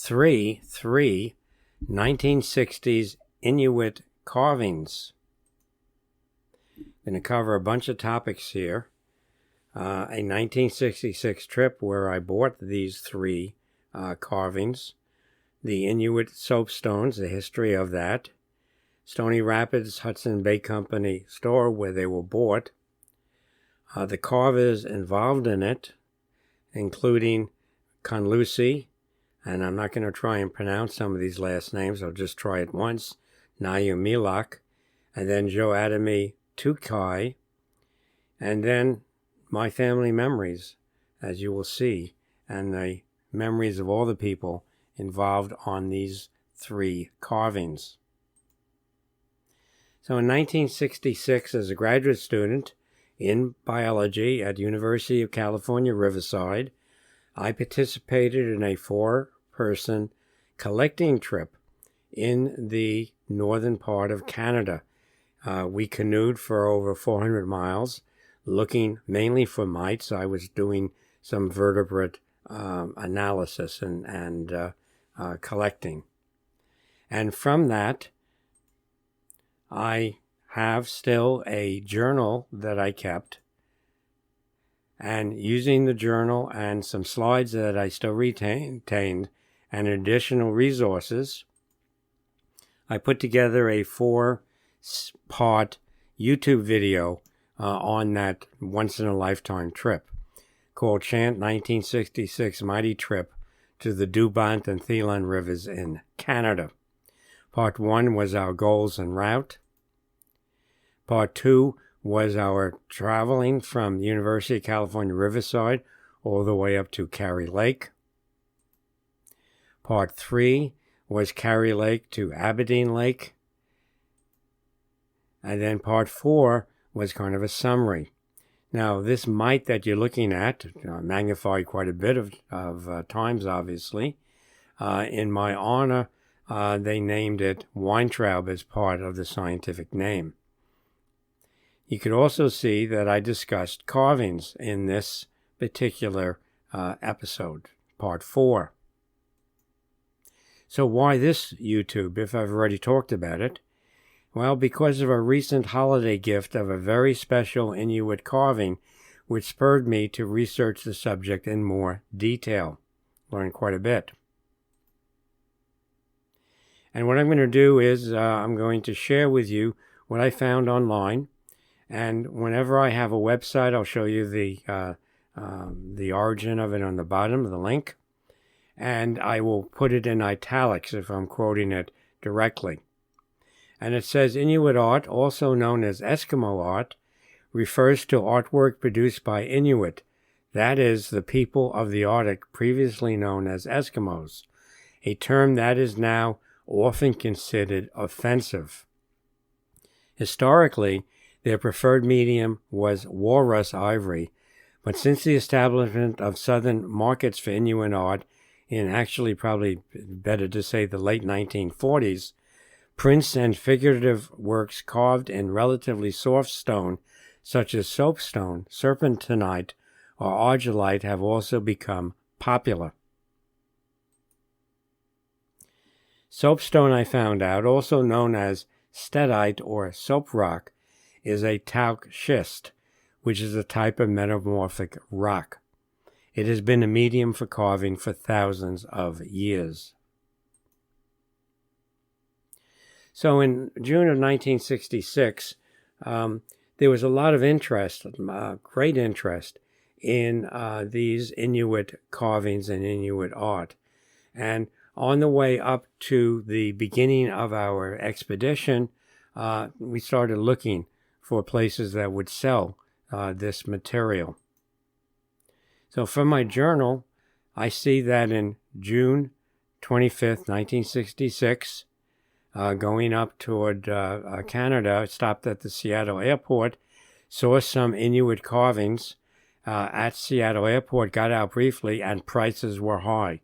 three 1960s Inuit carvings. I'm going to cover a bunch of topics here. A 1966 trip where I bought these three carvings. The Inuit soapstones, the history of that. Stony Rapids Hudson Bay Company store where they were bought. The carvers involved in it, including Conlucy, and I'm not going to try and pronounce some of these last names, I'll just try it once, Nayoumealook, and then Joe Adamie Tukai, and then my family memories, as you will see, and the memories of all the people involved on these three carvings. So in 1966, as a graduate student in biology at University of California, Riverside, I participated in a 4-person collecting trip in the northern part of Canada. We canoed for over 400 miles, looking mainly for mites. I was doing some vertebrate analysis and collecting. And from that, I have still a journal that I kept. And using the journal and some slides that I still retained and additional resources, I put together a 4-part YouTube video on that once-in-a-lifetime trip called Chant 1966 Mighty Trip to the Dubant and Thilan Rivers in Canada. Part 1 was our goals and route. Part 2 was our traveling from the University of California, Riverside, all the way up to Carrie Lake. Part 3 was Carrie Lake to Aberdeen Lake. And then Part 4 was kind of a summary. Now, this mite that you're looking at, magnified quite a bit of times, obviously. In my honor, they named it Weintraub as part of the scientific name. You could also see that I discussed carvings in this particular episode, Part 4. So why this YouTube, if I've already talked about it? Well, because of a recent holiday gift of a very special Inuit carving, which spurred me to research the subject in more detail. Learned quite a bit. And what I'm going to do is I'm going to share with you what I found online. And whenever I have a website, I'll show you the origin of it on the bottom of the link. And I will put it in italics if I'm quoting it directly. And it says, Inuit art, also known as Eskimo art, refers to artwork produced by Inuit, that is, the people of the Arctic previously known as Eskimos, a term that is now often considered offensive. Historically, their preferred medium was walrus ivory, but since the establishment of southern markets for Inuit art in actually probably better to say the late 1940s, prints and figurative works carved in relatively soft stone, such as soapstone, serpentinite, or argillite, have also become popular. Soapstone, I found out, also known as steadite or soap rock, is a talc schist, which is a type of metamorphic rock. It has been a medium for carving for thousands of years. So in June of 1966, there was a lot of interest, great interest, in these Inuit carvings and Inuit art. And on the way up to the beginning of our expedition, we started looking for places that would sell this material. So from my journal, I see that in June 25th, 1966, going up toward Canada, stopped at the Seattle airport, saw some Inuit carvings at Seattle airport, got out briefly, and prices were high.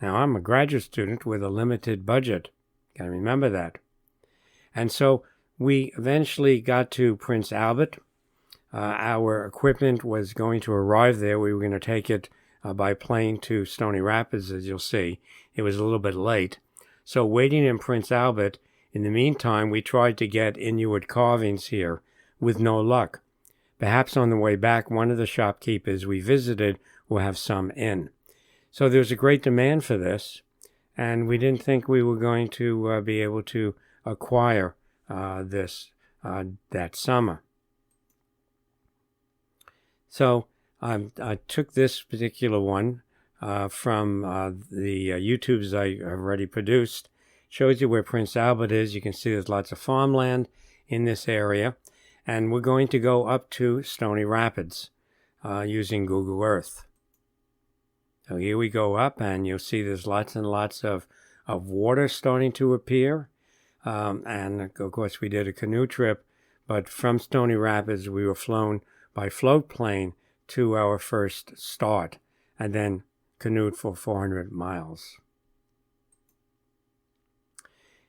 Now, I'm a graduate student with a limited budget. Got to remember that. And so we eventually got to Prince Albert. Our equipment was going to arrive there. We were going to take it by plane to Stony Rapids, as you'll see. It was a little bit late. So waiting in Prince Albert, in the meantime, we tried to get Inuit carvings here with no luck. Perhaps on the way back, one of the shopkeepers we visited will have some in. So there's a great demand for this, and we didn't think we were going to be able to acquire this that summer. So I took this particular one from the YouTubes I already produced. Shows you where Prince Albert is. You can see there's lots of farmland in this area. And we're going to go up to Stony Rapids using Google Earth. So here we go up, and you'll see there's lots and lots of water starting to appear. And of course, we did a canoe trip, but from Stony Rapids, we were flown by float plane to our first start, and then canoed for 400 miles.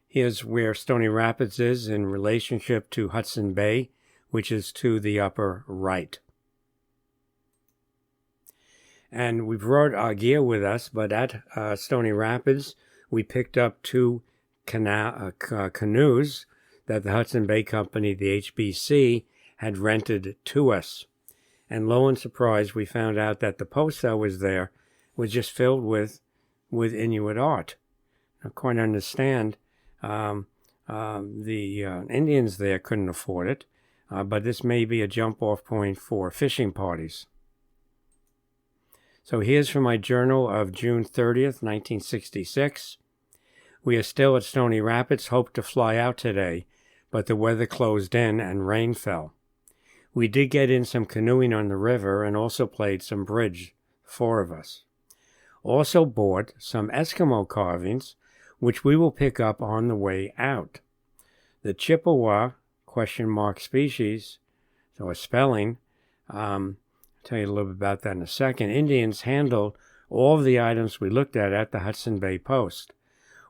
Here's where Stony Rapids is in relationship to Hudson Bay, which is to the upper right. And we brought our gear with us, but at Stony Rapids, we picked up two canoes that the Hudson Bay Company, the HBC, had rented to us. And lo and surprise, we found out that the post that was there was just filled with Inuit art. I quite understand. The Indians there couldn't afford it, but this may be a jump-off point for fishing parties. So here's from my journal of June 30th, 1966. We are still at Stony Rapids, hoped to fly out today, but the weather closed in and rain fell. We did get in some canoeing on the river and also played some bridge, 4 of us. Also bought some Eskimo carvings, which we will pick up on the way out. The Chippewa, ? Species, so a spelling, I'll tell you a little bit about that in a second. Indians handled all of the items we looked at the Hudson Bay Post.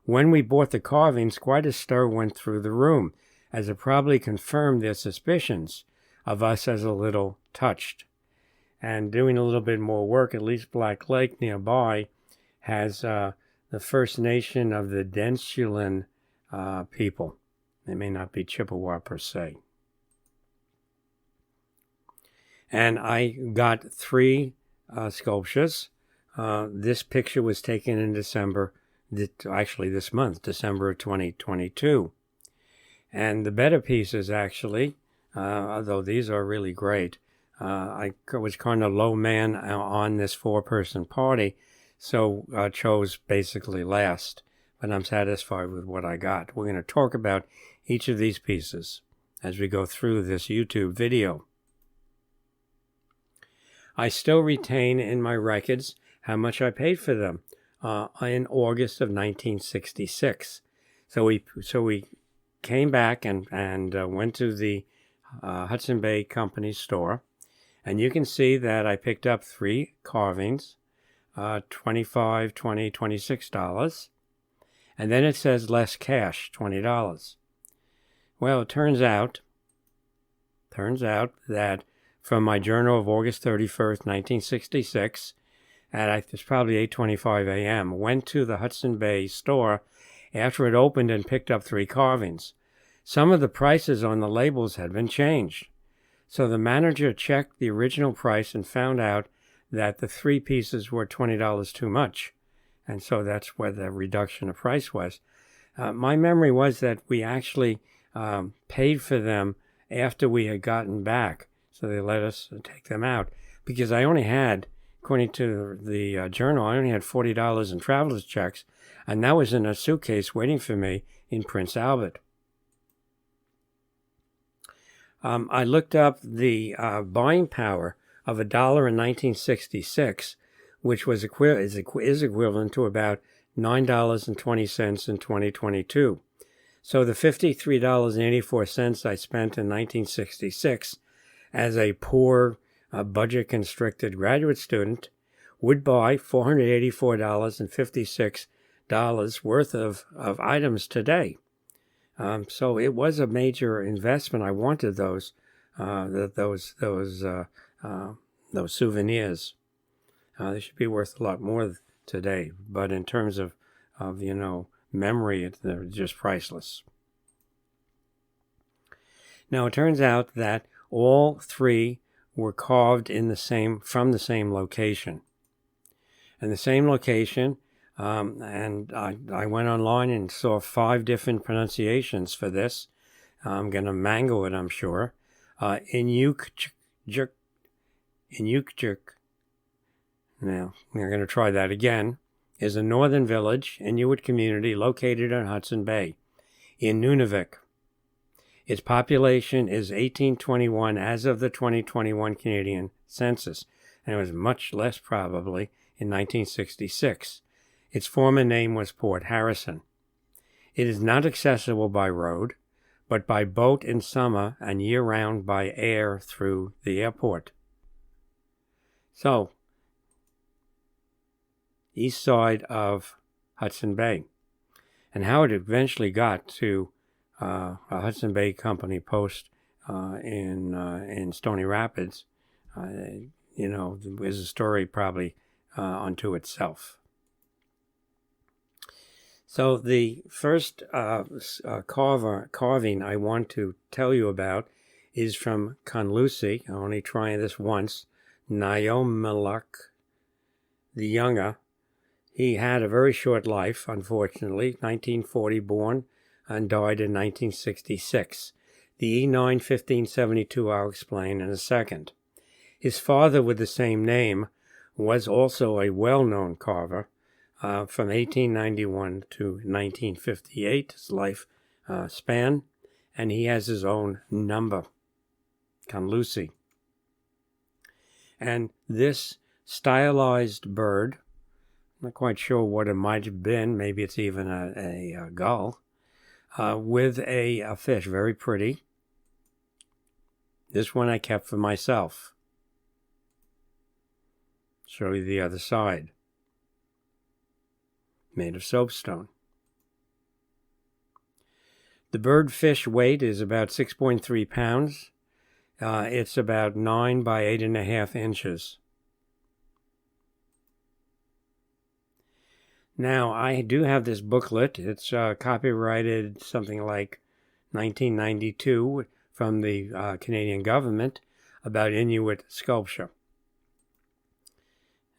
When we bought the carvings, quite a stir went through the room, as it probably confirmed their suspicions of us as a little touched. And doing a little bit more work, at least Black Lake nearby has the First Nation of the Densulin people. They may not be Chippewa per se. And I got 3 sculptures. This picture was taken in December, actually this month, December of 2022. And the better pieces, actually, although these are really great, I was kind of low man on this 4-person party, so I chose basically last, but I'm satisfied with what I got. We're going to talk about each of these pieces as we go through this YouTube video. I still retain in my records how much I paid for them in August of 1966. So we came back and went to the Hudson Bay Company store, and you can see that I picked up 3 carvings, $25, $20, $26, and then it says less cash, $20. Well, it turns out that from my journal of August 31st, 1966, it's probably 8:25 a.m., went to the Hudson Bay store after it opened and picked up 3 carvings. Some of the prices on the labels had been changed. So the manager checked the original price and found out that the 3 pieces were $20 too much. And so that's where the reduction of price was. My memory was that we actually paid for them after we had gotten back. So they let us take them out. Because I only had, according to the journal, I only had $40 in traveler's checks. And that was in a suitcase waiting for me in Prince Albert. I looked up the buying power of $1 in 1966, which was is equivalent to about $9.20 in 2022. So the $53.84 I spent in 1966 as a poor, budget-constricted graduate student would buy $484.56 worth of items today. So it was a major investment. I wanted those souvenirs. They should be worth a lot more today, but in terms of memory, they're just priceless. Now, it turns out that all three were carved from the same location. And the same location, and I went online and saw 5 different pronunciations for this. I'm going to mangle it, I'm sure. Inukjuak. Now, we're going to try that again. Is a northern village, Inuit community located on Hudson Bay in Nunavik. Its population is 1821 as of the 2021 Canadian census, and it was much less probably in 1966. Its former name was Port Harrison. It is not accessible by road, but by boat in summer and year-round by air through the airport. So, east side of Hudson Bay. And how it eventually got to a Hudson Bay Company post in Stony Rapids, is a story probably unto itself. So the first carving I want to tell you about is from Conlucy. I'm only trying this once. Nayoumealook the Younger. He had a very short life, unfortunately, 1940 born and died in 1966. The E9 1572 I'll explain in a second. His father with the same name was also a well-known carver from 1891 to 1958, his life span, and he has his own number, Conlucy. And this stylized bird, I'm not quite sure what it might have been, maybe it's even a gull, with a fish, very pretty. This one I kept for myself. Show you the other side. Made of soapstone. The bird fish weight is about 6.3 pounds. It's about 9 by 8.5 inches. Now, I do have this booklet. It's copyrighted something like 1992 from the Canadian government about Inuit sculpture.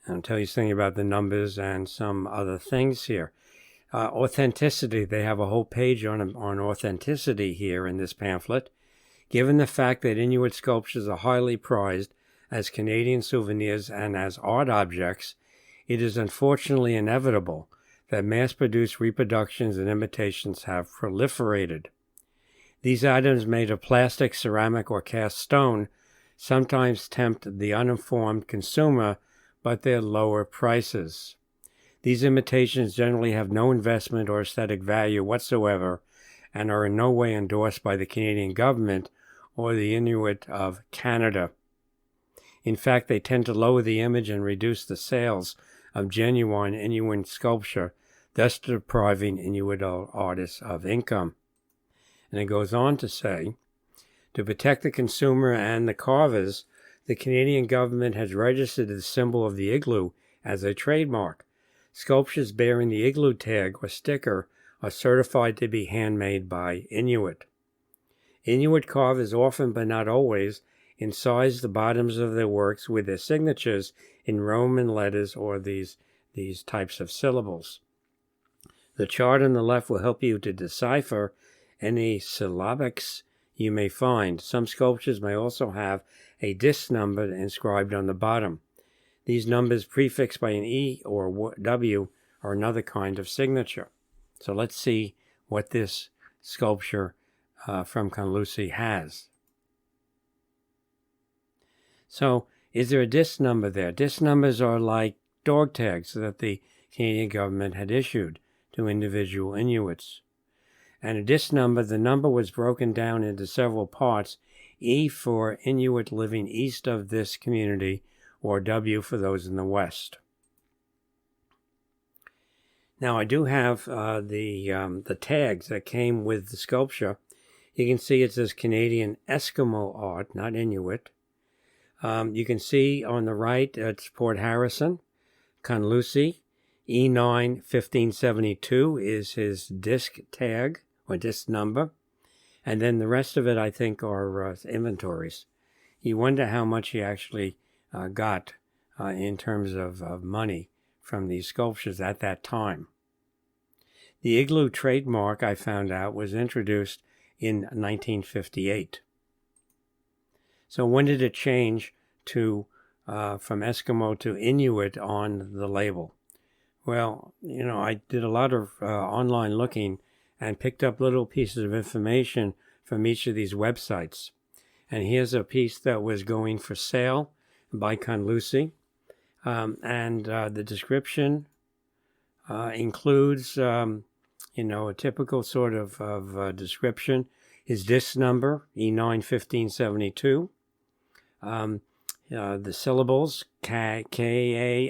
I'll tell you something about the numbers and some other things here. Authenticity. They have a whole page on authenticity here in this pamphlet. Given the fact that Inuit sculptures are highly prized as Canadian souvenirs and as art objects, it is unfortunately inevitable that mass-produced reproductions and imitations have proliferated. These items made of plastic, ceramic, or cast stone sometimes tempt the uninformed consumer, but their lower prices. These imitations generally have no investment or aesthetic value whatsoever and are in no way endorsed by the Canadian government or the Inuit of Canada. In fact, they tend to lower the image and reduce the sales of genuine Inuit sculpture, thus depriving Inuit artists of income. And it goes on to say, to protect the consumer and the carvers, the Canadian government has registered the symbol of the igloo as a trademark. Sculptures bearing the igloo tag or sticker are certified to be handmade by Inuit. Inuit carvers often, but not always, incise the bottoms of their works with their signatures in Roman letters or these types of syllables. The chart on the left will help you to decipher any syllabics you may find. Some sculptures may also have a disc number inscribed on the bottom. These numbers prefixed by an E or W are another kind of signature. So let's see what this sculpture from Conlucy has. So, is there a disc number there? Disc numbers are like dog tags that the Canadian government had issued to individual Inuits. And a disc number, the number was broken down into several parts, E for Inuit living east of this community, or W for those in the west. Now, I do have the tags that came with the sculpture. You can see it says Canadian Eskimo art, not Inuit. You can see on the right, it's Port Harrison, Conlucy. E9 1572 is his disc tag or disc number. And then the rest of it, I think, are inventories. You wonder how much he actually got in terms of money from these sculptures at that time. The igloo trademark, I found out, was introduced in 1958. So when did it change to from Eskimo to Inuit on the label? Well, I did a lot of online looking and picked up little pieces of information from each of these websites. And here's a piece that was going for sale by Conlucy. And the description includes, a typical sort of description. His disc number, E9 1572. The syllables, Kanlusi.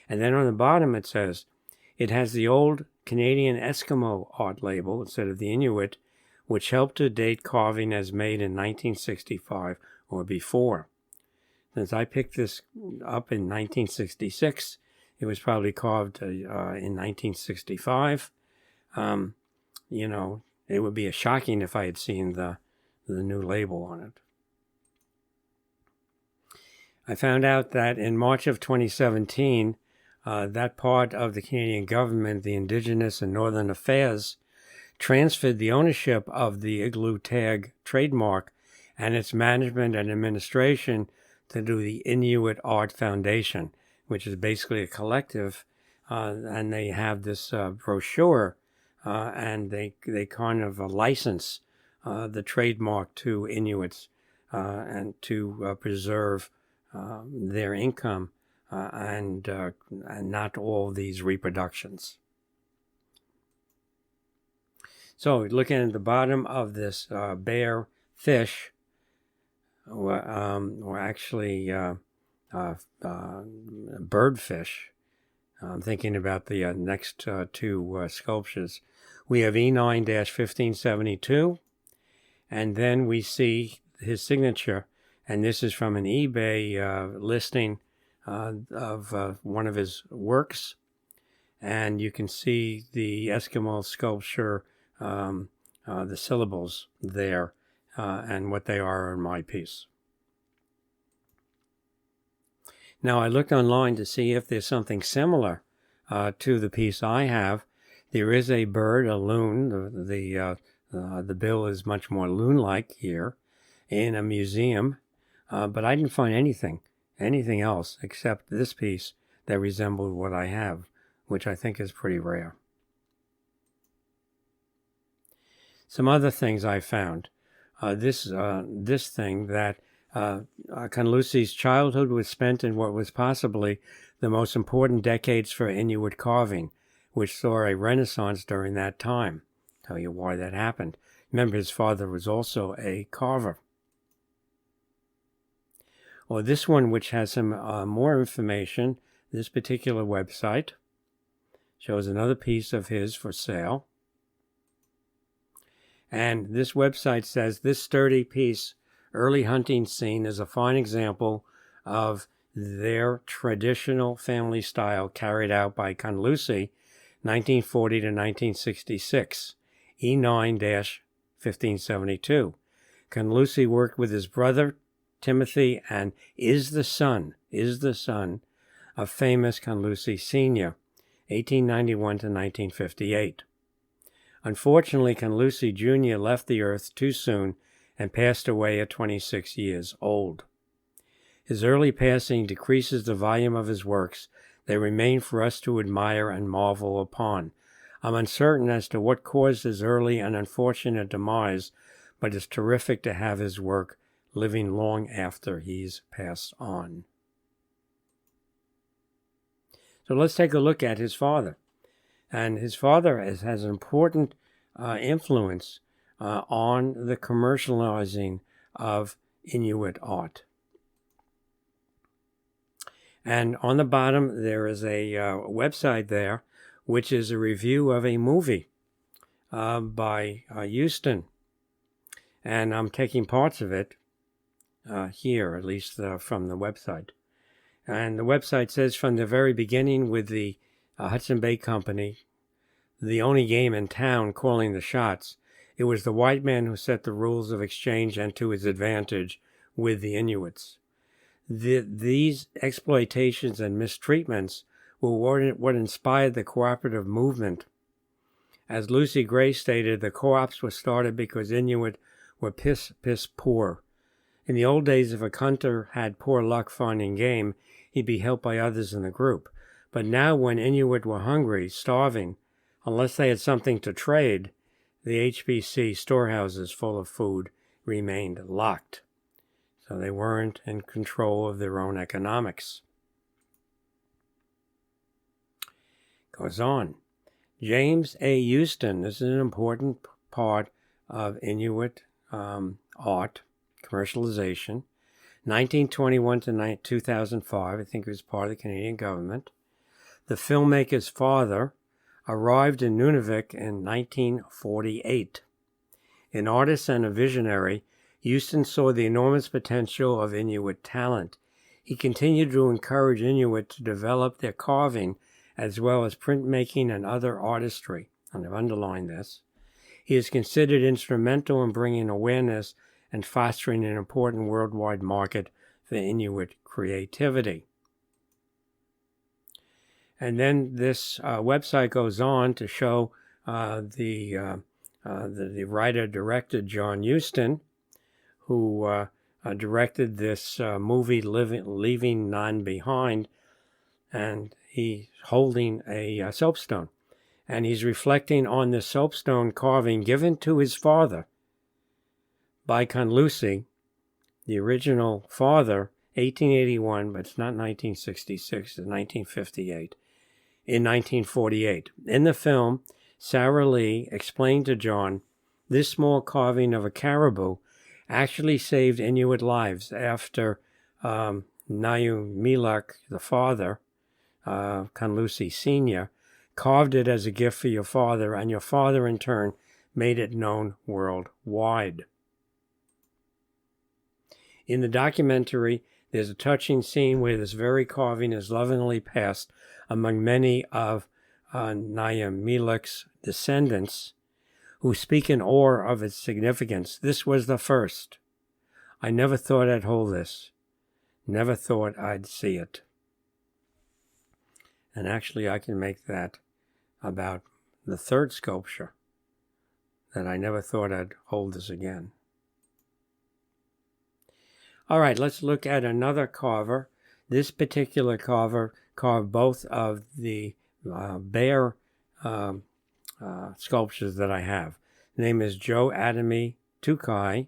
And then on the bottom it says, it has the old Canadian Eskimo art label instead of the Inuit, which helped to date carving as made in 1965 or before. Since I picked this up in 1966, it was probably carved in 1965. It would be shocking if I had seen the new label on it. I found out that in March of 2017, that part of the Canadian government, the Indigenous and Northern Affairs, transferred the ownership of the igloo tag trademark and its management and administration to the Inuit Art Foundation, which is basically a collective, and they have this brochure, and they kind of license the trademark to Inuits and to preserve their income and not all these reproductions. So looking at the bottom of this bear fish, or actually birdfish, I'm thinking about the next two sculptures. We have E9-1572, and then we see his signature, and this is from an eBay listing of one of his works, and you can see the Eskimo sculpture, the syllables there, and what they are in my piece. Now I looked online to see if there's something similar to the piece I have. There is a bird, a loon. The bill is much more loon-like here in a museum, but I didn't find anything else except this piece that resembled what I have, which I think is pretty rare. Some other things I found. This thing that Conlucy's childhood was spent in what was possibly the most important decades for Inuit carving, which saw a renaissance during that time. Tell you why that happened. Remember, his father was also a carver. Or this one, which has some more information, this particular website shows another piece of his for sale. And this website says, this sturdy piece, early hunting scene, is a fine example of their traditional family style carried out by Conlucy, 1940 to 1966, E9-1572. Conlucy worked with his brother, Timothy, and is the son of famous Conlucy Sr., 1891 to 1958. Unfortunately, Conlucy Jr. left the earth too soon and passed away at 26 years old. His early passing decreases the volume of his works. They remain for us to admire and marvel upon. I'm uncertain as to what caused his early and unfortunate demise, but it's terrific to have his work living long after he's passed on. So let's take a look at his father. And his father has an important influence on the commercializing of Inuit art. And on the bottom, there is a website there, which is a review of a movie by Houston. And I'm taking parts of it here, at least from the website. And the website says from the very beginning with the Hudson Bay Company, the only game in town calling the shots, it was the white man who set the rules of exchange and to his advantage with the Inuits. These exploitations and mistreatments were what inspired the cooperative movement. As Lucy Gray stated, the co-ops were started because Inuit were piss poor. In the old days, if a hunter had poor luck finding game, he'd be helped by others in the group. But now when Inuit were hungry, starving, unless they had something to trade, the HBC storehouses full of food remained locked. So they weren't in control of their own economics. Goes on. James A. Houston, this is an important part of Inuit art, commercialization. 1921 to 2005, I think he was part of the Canadian government. The filmmaker's father arrived in Nunavut in 1948. An artist and a visionary, Houston saw the enormous potential of Inuit talent. He continued to encourage Inuit to develop their carving as well as printmaking and other artistry, and I've underlined this. He is considered instrumental in bringing awareness and fostering an important worldwide market for Inuit creativity. And then this website goes on to show the writer-director John Huston, who directed this movie Leaving None Behind, and he's holding a soapstone. And he's reflecting on the soapstone carving given to his father by Conlucy, the original father, 1881, but it's not 1966, it's 1958, in 1948. In the film, Sarah Lee explained to John, this small carving of a caribou actually saved Inuit lives after Nayoumealook, the father, Conlucy Sr., carved it as a gift for your father, and your father in turn made it known worldwide. In the documentary, there's a touching scene where this very carving is lovingly passed among many of Nayoumealook's descendants who speak in awe of its significance. This was the first. I never thought I'd hold this. Never thought I'd see it. And actually, I can make that about the third sculpture, that I never thought I'd hold this again. All right, let's look at another carver. This particular carver carved both of the bear sculptures that I have. His name is Joe Adamie Tukai.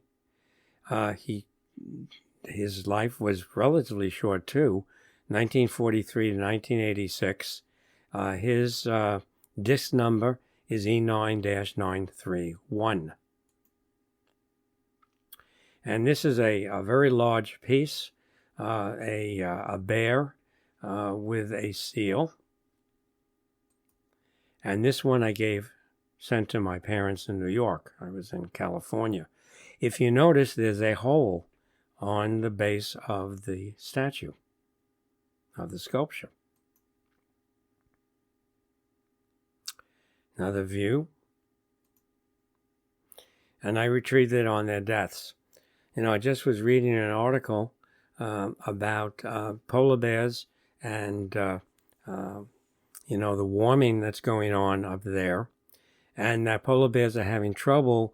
His life was relatively short too, 1943 to 1986. His disc number is E9-931. And this is a very large piece, a bear with a seal. And this one I sent to my parents in New York. I was in California. If you notice, there's a hole on the base of the statue, of the sculpture. Another view. And I retrieved it on their deaths. You know, I just was reading an article about polar bears and, the warming that's going on up there. And that polar bears are having trouble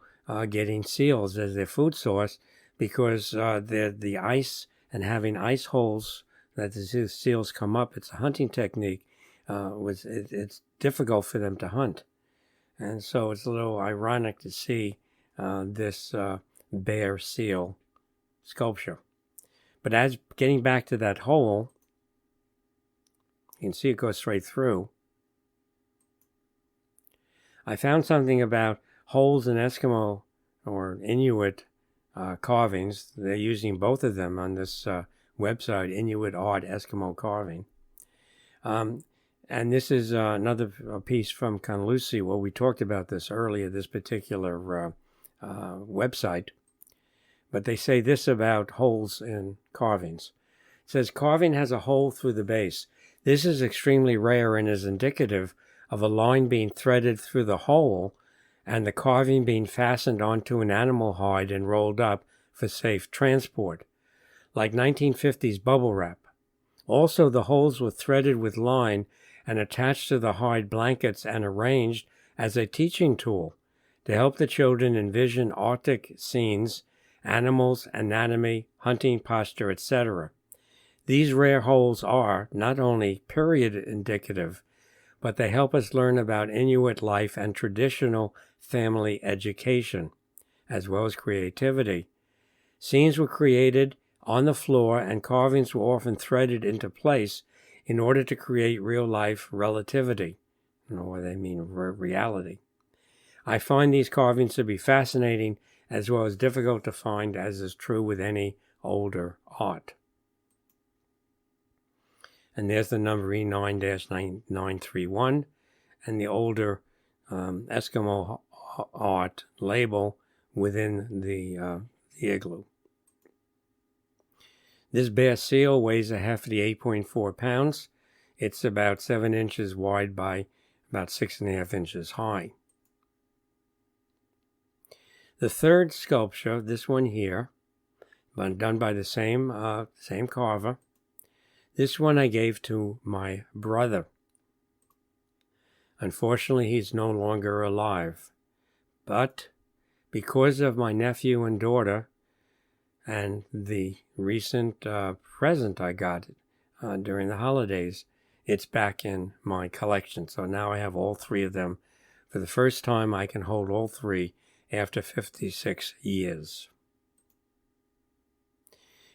getting seals as their food source because the ice and having ice holes that the seals come up, it's a hunting technique. It's difficult for them to hunt. And so it's a little ironic to see this bear seal sculpture. But as getting back to that hole, you can see it goes straight through. I found something about holes in Eskimo or Inuit carvings. They're using both of them on this website, Inuit Art Eskimo Carving. And this is another piece from Conlucy. Well, we talked about this earlier, this particular website. but they say this about holes in carvings. It says carving has a hole through the base. This is extremely rare and is indicative of a line being threaded through the hole and the carving being fastened onto an animal hide and rolled up for safe transport, like 1950s bubble wrap. Also, the holes were threaded with line and attached to the hide blankets and arranged as a teaching tool to help the children envision Arctic scenes, animals, anatomy, hunting posture, etc. These rare holes are not only period indicative, but they help us learn about Inuit life and traditional family education, as well as creativity. Scenes were created on the floor and carvings were often threaded into place in order to create real-life relativity, or they mean reality. I find these carvings to be fascinating as well as difficult to find, as is true with any older art. And there's the number E9-931 and the older Eskimo art label within the igloo. This bear seal weighs a hefty 8.4 pounds. It's about 7 inches wide by about 6.5 inches high. The third sculpture, this one here, done by the same carver. This one I gave to my brother. Unfortunately, he's no longer alive. But because of my nephew and daughter and the recent present I got during the holidays, it's back in my collection. So now I have all three of them. For the first time, I can hold all three after 56 years.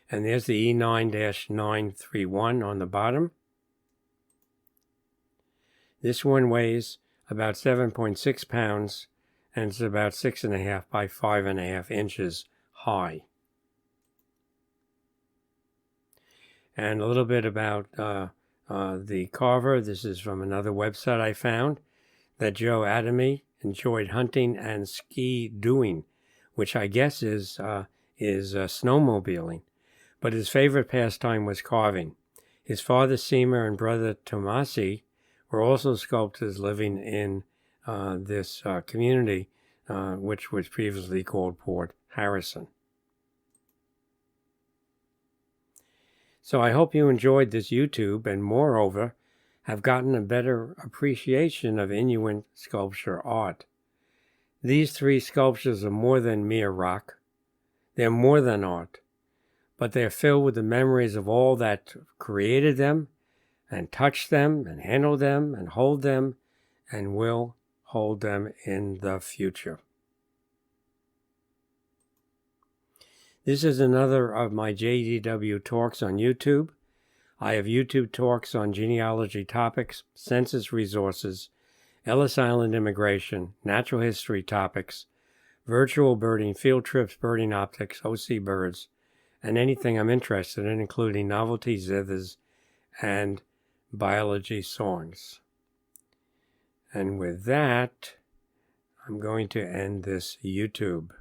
And there's the E9-931 on the bottom. This one weighs about 7.6 pounds and it's about 6.5 by 5.5 inches high. And a little bit about the carver. This is from another website I found, that Joe Adamie enjoyed hunting and ski doing, which I guess is snowmobiling. But his favorite pastime was carving. His father, Seymour, and brother, Tomasi, were also sculptors living in this community, which was previously called Port Harrison. So I hope you enjoyed this YouTube and, moreover, have gotten a better appreciation of Inuit sculpture art. These three sculptures are more than mere rock. They're more than art, but they're filled with the memories of all that created them and touched them and handled them and hold them and will hold them in the future. This is another of my JDW talks on YouTube. I have YouTube talks on genealogy topics, census resources, Ellis Island immigration, natural history topics, virtual birding, field trips, birding optics, OC birds, and anything I'm interested in, including novelty zithers and biology songs. And with that, I'm going to end this YouTube.